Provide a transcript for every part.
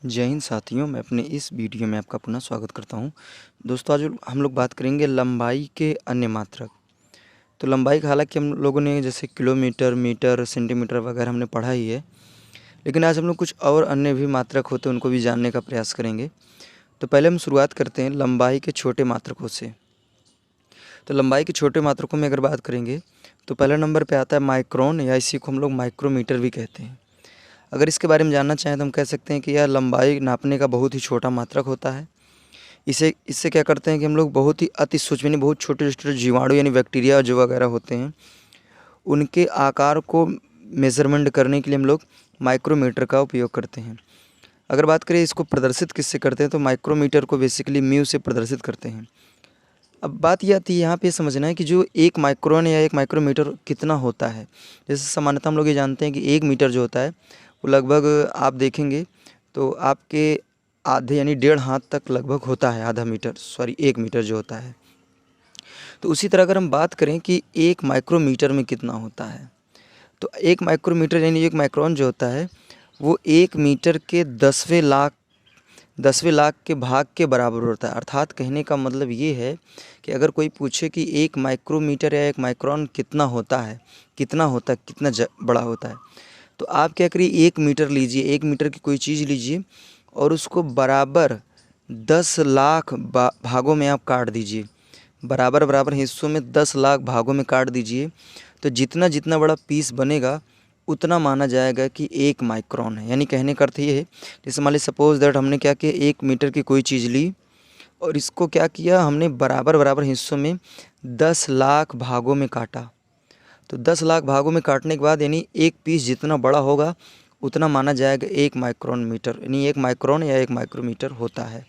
जय हिंद साथियों, मैं अपने इस वीडियो में आपका पुनः स्वागत करता हूं। दोस्तों, आज हम लोग बात करेंगे लंबाई के अन्य मात्रक। तो लंबाई का हालांकि हम लोगों ने जैसे किलोमीटर, मीटर, सेंटीमीटर वगैरह हमने पढ़ा ही है, लेकिन आज हम लोग कुछ और अन्य भी मात्रक होते हैं उनको भी जानने का प्रयास करेंगे। तो पहले हम शुरुआत करते हैं लंबाई के छोटे मात्रकों से। तो लंबाई के छोटे मात्रकों में अगर बात करेंगे तो पहला नंबर पर आता है माइक्रोन, या इसी को हम लोग माइक्रोमीटर भी कहते हैं। अगर इसके बारे में जानना चाहें तो हम कह सकते हैं कि यह लंबाई नापने का बहुत ही छोटा मात्रक होता है। इसे इससे क्या करते हैं कि हम लोग बहुत ही अति सूक्ष्म यानी बहुत छोटे-छोटे जीवाणु यानी बैक्टीरिया जो वगैरह होते हैं, उनके आकार को मेज़रमेंट करने के लिए हम लोग माइक्रोमीटर का उपयोग करते हैं। अगर बात करें इसको प्रदर्शित किससे करते हैं तो माइक्रोमीटर को बेसिकली म्यू से प्रदर्शित करते हैं। अब बात ये आती है यहाँ पे समझना है कि जो 1 माइक्रोन या 1 माइक्रोमीटर कितना होता है। जैसे सामान्यतः हम लोग ये जानते हैं कि 1 मीटर जो होता है वो लगभग आप देखेंगे तो आपके आधे यानी 1.5 हाथ तक लगभग होता है, 1 मीटर जो होता है। तो उसी तरह अगर हम बात करें कि 1 माइक्रोमीटर में कितना होता है, तो 1 माइक्रोमीटर यानी 1 माइक्रोन जो होता है वो 1 मीटर के 10वें लाख के भाग के बराबर होता है। अर्थात कहने का मतलब ये है कि अगर कोई पूछे कि 1 माइक्रोमीटर या 1 माइक्रोन कितना होता है, कितना बड़ा होता है, तो आप क्या करिए 1 मीटर लीजिए, 1 मीटर की कोई चीज़ लीजिए और उसको बराबर 10 लाख भागों में आप काट दीजिए। बराबर हिस्सों में 10 लाख भागों में काट दीजिए, तो जितना जितना बड़ा पीस बनेगा उतना माना जाएगा कि 1 माइक्रोन है। यानी कहने का अर्थ ये है, जैसे मान लीजिए सपोज़ दैट हमने क्या किया 1 मीटर की कोई चीज़ ली और इसको क्या किया हमने बराबर हिस्सों में 10 लाख भागों में काटा। तो 10 लाख भागों में काटने के बाद यानी एक पीस जितना बड़ा होगा उतना माना जाएगा 1 माइक्रोन मीटर, यानी 1 माइक्रोन या 1 माइक्रोमीटर होता है।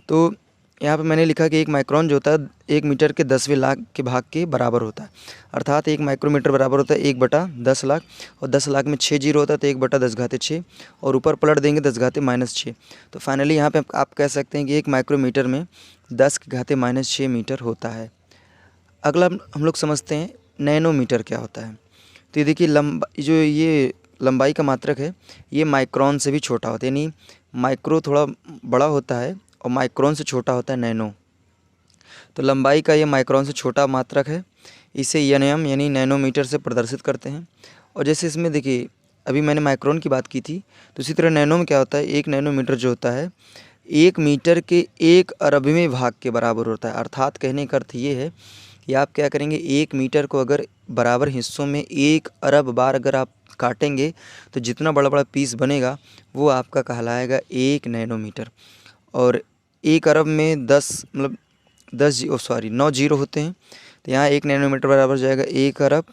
तो यहाँ पे मैंने लिखा कि 1 माइक्रोन जो होता है 1 मीटर के 10वें लाख के भाग के बराबर होता है। अर्थात 1 माइक्रोमीटर बराबर होता है 1/10 लाख, और 10 लाख में 6 जीरो होता है तो 1/10⁻6 और ऊपर पलट देंगे 10⁻6। तो फाइनली यहाँ पे आप कह सकते हैं कि 1 माइक्रोमीटर में 10⁻6 मीटर होता है। अगला हम लोग समझते हैं नैनोमीटर क्या होता है। तो ये देखिए ये लंबाई का मात्रक है, ये माइक्रोन से भी छोटा होता है, यानी माइक्रो थोड़ा बड़ा होता है और माइक्रोन से छोटा होता है नैनो। तो लंबाई का ये माइक्रोन से छोटा मात्रक है, इसे एनएम यानी नैनोमीटर से प्रदर्शित करते हैं। और जैसे इसमें देखिए अभी मैंने माइक्रोन की बात की थी, तो इसी तरह नैनो में क्या होता है 1 नैनोमीटर जो होता है 1 मीटर के 1 अरबवें भाग के बराबर होता है। अर्थात कहने का अर्थ ये है कि आप क्या करेंगे 1 मीटर को अगर बराबर हिस्सों में 1 अरब बार अगर आप काटेंगे तो जितना बड़ा पीस बनेगा वो आपका कहलाएगा 1 नैनोमीटर। और 1 अरब में 9 जीरो होते हैं, तो यहाँ 1 नैनोमीटर बराबर जाएगा 1 अरब,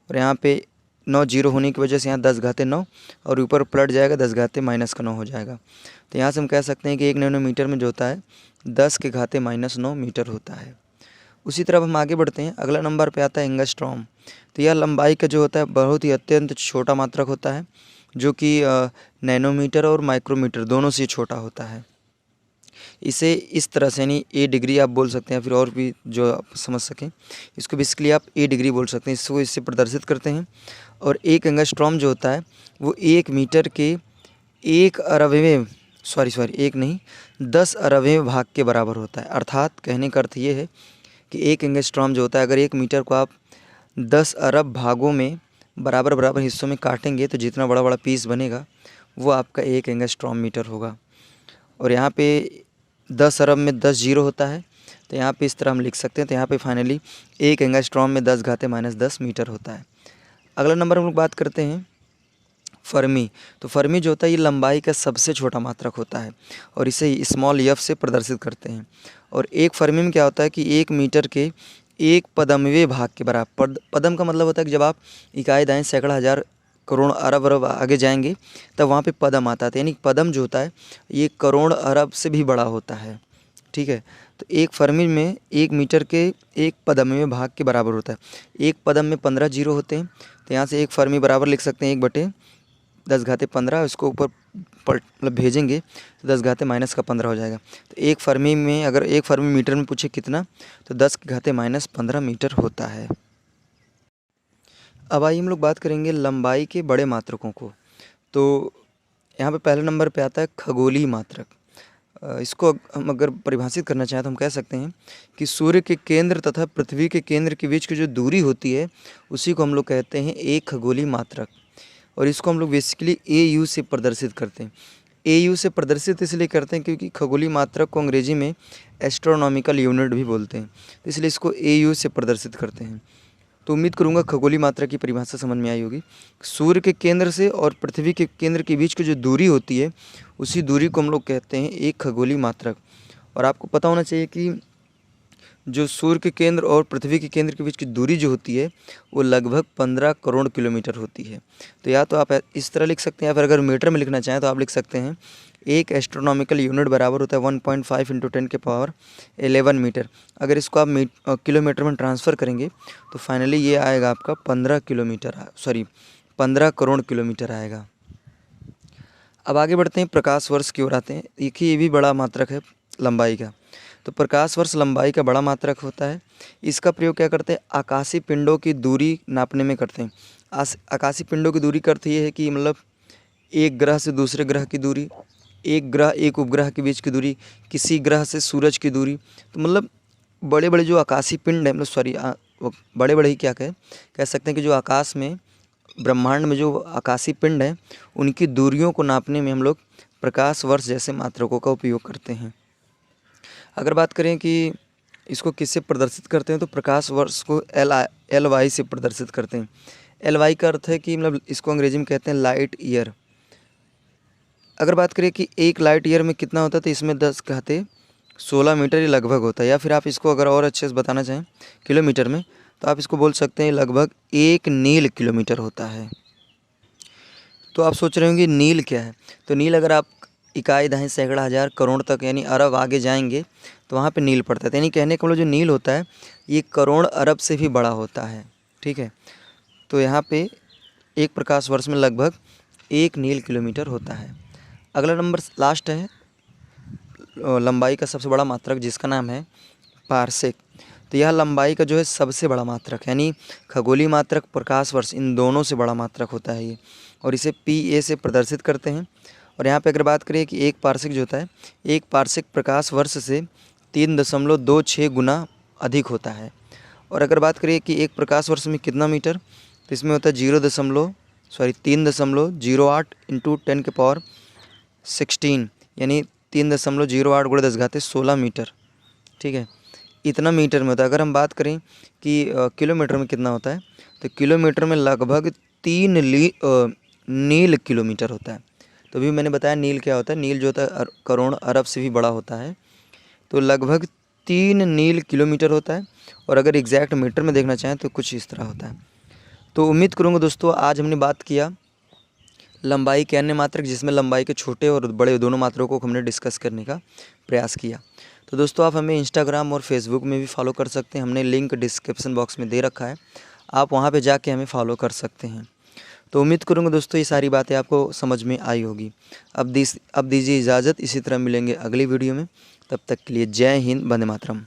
और यहाँ पे 9 जीरो होने की वजह से यहाँ 10⁻9 और ऊपर पलट जाएगा 10⁻−9 हो जाएगा। तो यहाँ से हम कह सकते हैं कि 1 नैनोमीटर में जो होता है 10⁻−9 मीटर होता है। उसी तरफ हम आगे बढ़ते हैं, अगला नंबर पे आता है एंगस्ट्रॉम। तो यह लंबाई का जो होता है बहुत ही अत्यंत छोटा मात्रक होता है, जो कि नैनोमीटर और माइक्रोमीटर दोनों से छोटा होता है। इसे इस तरह से यानी ए डिग्री आप बोल सकते हैं, फिर और भी जो आप समझ सकें इसको बेसिकली आप ए डिग्री बोल सकते हैं, इसको इससे प्रदर्शित करते हैं। और एक एंगस्ट्रॉम जो होता है वो 1 मीटर के 1 अरबवें 10 अरबवें भाग के बराबर होता है। अर्थात कहने का अर्थ ये है कि 1 एंगस्ट्रॉम जो होता है अगर 1 मीटर को आप 10 अरब भागों में बराबर हिस्सों में काटेंगे तो जितना बड़ा पीस बनेगा वो आपका 1 एंगस्ट्रॉम मीटर होगा। और यहाँ पे 10 अरब में 10 जीरो होता है, तो यहाँ पे इस तरह हम लिख सकते हैं। तो यहाँ पे फाइनली 1 एंगस्ट्रॉम में 10⁻−10 मीटर होता है। अगला नंबर हम लोग बात करते हैं फर्मी। तो फर्मी जो होता है ये लंबाई का सबसे छोटा मात्रक होता है और इसे स्मॉल एफ से प्रदर्शित करते हैं। और एक फर्मी में क्या होता है कि 1 मीटर के 1 पदमवें भाग के बराबर। पदम का मतलब होता है कि जब आप इकाई दाएँ सैकड़ा हज़ार करोड़ अरब आगे जाएंगे तब वहाँ पे पदम आता है। यानी पदम जो होता है ये करोड़ अरब से भी बड़ा होता है, ठीक है। तो एक फर्मी में 1 मीटर के 1 पदमवें भाग के बराबर होता है। एक पदम में 15 जीरो होते हैं, तो यहाँ से एक फर्मी बराबर लिख सकते हैं 1/10⁻15। इसको ऊपर मतलब भेजेंगे तो 10⁻−15 हो जाएगा। तो एक फर्मी में अगर एक फर्मी मीटर में पूछे कितना, तो 10⁻−15 मीटर होता है। अब आइए हम लोग बात करेंगे लंबाई के बड़े मात्रकों को। तो यहाँ पे पहले नंबर पे आता है खगोलीय मात्रक। इसको हम अगर परिभाषित करना चाहें तो हम कह सकते हैं कि सूर्य के केंद्र तथा पृथ्वी के केंद्र के बीच की जो दूरी होती है उसी को हम लोग कहते हैं एक खगोलीय मात्रक। और इसको हम लोग बेसिकली AU से प्रदर्शित करते हैं। AU से प्रदर्शित इसलिए करते हैं क्योंकि खगोलीय मात्रक को अंग्रेजी में एस्ट्रोनॉमिकल यूनिट भी बोलते हैं, तो इसलिए इसको AU से प्रदर्शित करते हैं। तो उम्मीद करूंगा खगोलीय मात्रा की परिभाषा समझ में आई होगी। सूर्य के केंद्र से और पृथ्वी के केंद्र के बीच की जो दूरी होती है उसी दूरी को हम लोग कहते हैं एक खगोलीय मात्रक। और आपको पता होना चाहिए कि जो सूर्य के केंद्र और पृथ्वी के केंद्र के बीच की दूरी जो होती है वो लगभग 15 करोड़ किलोमीटर होती है। तो या तो आप इस तरह लिख सकते हैं, या फिर अगर मीटर में लिखना चाहें तो आप लिख सकते हैं एक एस्ट्रोनॉमिकल यूनिट बराबर होता है 1.5 × 10⁻11 मीटर। अगर इसको आप किलोमीटर में ट्रांसफ़र करेंगे तो फाइनली ये आएगा आपका 15 करोड़ किलोमीटर आएगा। अब आगे बढ़ते हैं, प्रकाश वर्ष की ओर आते हैं। देखिए ये भी बड़ा मात्रक है लंबाई का। तो प्रकाश वर्ष लंबाई का बड़ा मात्रक होता है। इसका प्रयोग क्या करते हैं, आकाशीय पिंडों की दूरी नापने में करते हैं। आकाशीय पिंडों की दूरी का अर्थ ये है कि मतलब एक ग्रह से दूसरे ग्रह की दूरी, एक ग्रह एक उपग्रह के बीच की दूरी, किसी ग्रह से सूरज की दूरी। तो मतलब बड़े बड़े जो आकाशीय पिंड है, मतलब बड़े बड़े ही क्या कह सकते हैं कि जो आकाश में ब्रह्मांड में जो आकाशीय पिंड है उनकी दूरियों को नापने में हम लोग प्रकाश वर्ष जैसे मात्रकों का उपयोग करते हैं। अगर बात करें कि इसको किससे प्रदर्शित करते हैं तो प्रकाश वर्ष को LY से प्रदर्शित करते हैं। LY का अर्थ है कि मतलब इसको अंग्रेजी में कहते हैं लाइट ईयर। अगर बात करें कि एक लाइट ईयर में कितना होता है तो इसमें 10 कहते 16 मीटर ही लगभग होता है। या फिर आप इसको अगर और अच्छे से बताना चाहें किलोमीटर में तो आप इसको बोल सकते हैं लगभग 1 नील किलोमीटर होता है। तो आप सोच रहे होंगे नील क्या है। तो नील अगर आप इकाई, दहाई, सैकड़ा, हज़ार, करोड़ तक यानी अरब आगे जाएंगे तो वहाँ पे नील पड़ता है। यानी कहने का मतलब जो नील होता है ये करोड़ अरब से भी बड़ा होता है। ठीक है, तो यहाँ पे एक प्रकाश वर्ष में लगभग 1 नील किलोमीटर होता है। अगला नंबर लास्ट है लंबाई का सबसे बड़ा मात्रक, जिसका नाम है पारसेक। तो यह लंबाई का जो है सबसे बड़ा मात्रक, यानी खगोलीय मात्रक, प्रकाश वर्ष, इन दोनों से बड़ा मात्रक होता है ये। और इसे PA से प्रदर्शित करते हैं। और यहाँ पे अगर बात करें कि एक पारसेक जो होता है, एक पारसेक प्रकाश वर्ष से 3.26 गुना अधिक होता है। और अगर बात करें कि एक प्रकाश वर्ष में कितना मीटर, तो इसमें होता है 3.08 × 10⁻16 यानी 3.08 × 10⁻16 मीटर। ठीक है, इतना मीटर में होता है। अगर हम बात करें कि किलोमीटर में कितना होता है तो किलोमीटर में लगभग 3 नील किलोमीटर होता है। तो अभी मैंने बताया नील क्या होता है। नील जो होता है करोड़ अरब से भी बड़ा होता है। तो लगभग 3 नील किलोमीटर होता है। और अगर एग्जैक्ट मीटर में देखना चाहें तो कुछ इस तरह होता है। तो उम्मीद करूँगा दोस्तों आज हमने बात किया लंबाई के अन्य मात्रक, जिसमें लंबाई के छोटे और बड़े दोनों मात्रकों को हमने डिस्कस करने का प्रयास किया। तो दोस्तों आप हमें इंस्टाग्राम और फेसबुक में भी फॉलो कर सकते हैं। हमने लिंक डिस्क्रिप्शन बॉक्स में दे रखा है, आप वहाँ पे जाके हमें फॉलो कर सकते हैं। तो उम्मीद करूँगा दोस्तों ये सारी बातें आपको समझ में आई होगी। अब दीजिए इजाज़त, इसी तरह मिलेंगे अगली वीडियो में। तब तक के लिए जय हिंद, वंदे मातरम।